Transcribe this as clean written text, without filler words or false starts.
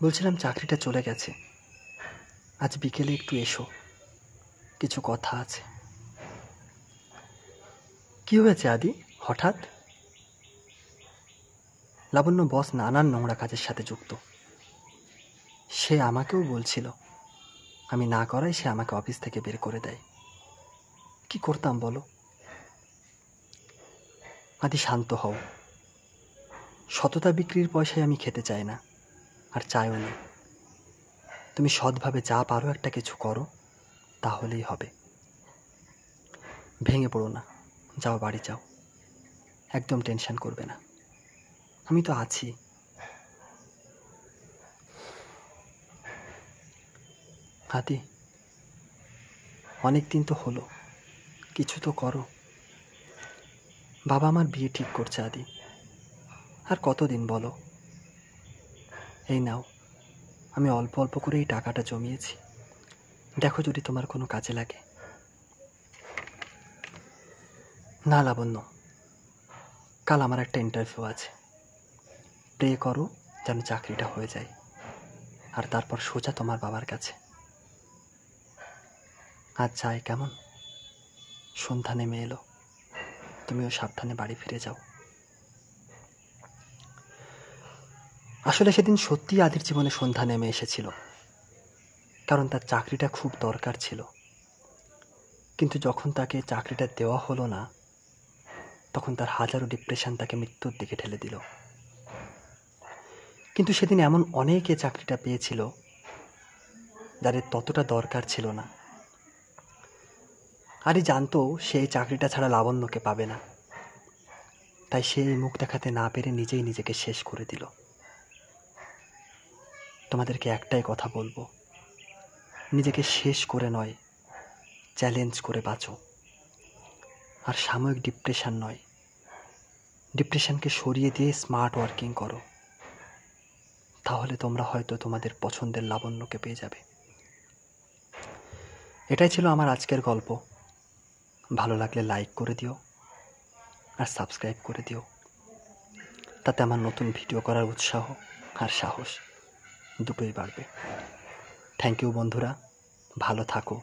বলছিলাম চাকরিটা চলে গেছে, আজ বিকেলে একটু এসো, কিছু কথা আছে। কি হয়েছে আদি হঠাৎ? লাবণ্য বস নানান নোংরা কাজের সাথে যুক্ত। সে আমাকেও বলছিল, আমি না করাই সে আমাকে অফিস থেকে বের করে দেয়। কি করতাম বলো? আদি শান্ত হও। সততা বিক্রির পয়সায় আমি খেতে চাই না, আর চাইও না। তুমি সৎভাবে যা পারো একটা কিছু করো, তাহলেই হবে। ভেঙে পড়ো না, যাও বাড়ি যাও, একদম টেনশন করবে না, আমি তো আছি। আদি, অনেক দিন তো হলো, কিছু তো করো। বাবা আমার বিয়ে ঠিক করছে আদি, আর কতদিন বলো? এই নাও, আমি অল্প অল্প করে এই টাকাটা জমিয়েছি, দেখো যদি তোমার কোনো কাজে লাগে। না লাবণ্য, কাল আমার একটা ইন্টারভিউ আছে, প্রে করো যেন চাকরিটা হয়ে যায়, আর তারপর সোজা তোমার বাবার কাছে। আজ যাই কেমন? সন্ধ্যা নেমে এলো, তুমিও সাবধানে বাড়ি ফিরে যাও। আসলে সেদিন সত্যিই আদির জীবনে সন্ধ্যা নেমে এসেছিল, কারণ তার চাকরিটা খুব দরকার ছিল। কিন্তু যখন তাকে চাকরিটা দেওয়া হলো না, তখন তার হাজারো ডিপ্রেশন তাকে মৃত্যুর দিকে ঠেলে দিল। কিন্তু সেদিন এমন অনেকে চাকরিটা পেয়েছিল যাদের ততটা দরকার ছিল না। আরই জানতো সে এই চাকরিটা ছাড়া লাবণ্যকে পাবে না, তাই সে এই মুখ দেখাতে না পেরে নিজেই নিজেকে শেষ করে দিল। তোমাদেরকে একটাই কথা বলবো, নিজেকে শেষ করে নয়, চ্যালেঞ্জ করে বাঁচো। আর সাময়িক ডিপ্রেশন নয়, ডিপ্রেশনকে সরিয়ে দিয়ে স্মার্ট ওয়ার্কিং করো, তাহলে তোমরা হয়তো তোমাদের পছন্দের লাবণ্যকে পেয়ে যাবে। এটাই ছিল আমার আজকের গল্প। ভালো লাগলে লাইক করে দিও আর সাবস্ক্রাইব করে দিও, তাতে আমার নতুন ভিডিও করার উৎসাহ আর সাহস দুটোই বাড়বে। থ্যাংক ইউ বন্ধুরা, ভালো থাকো।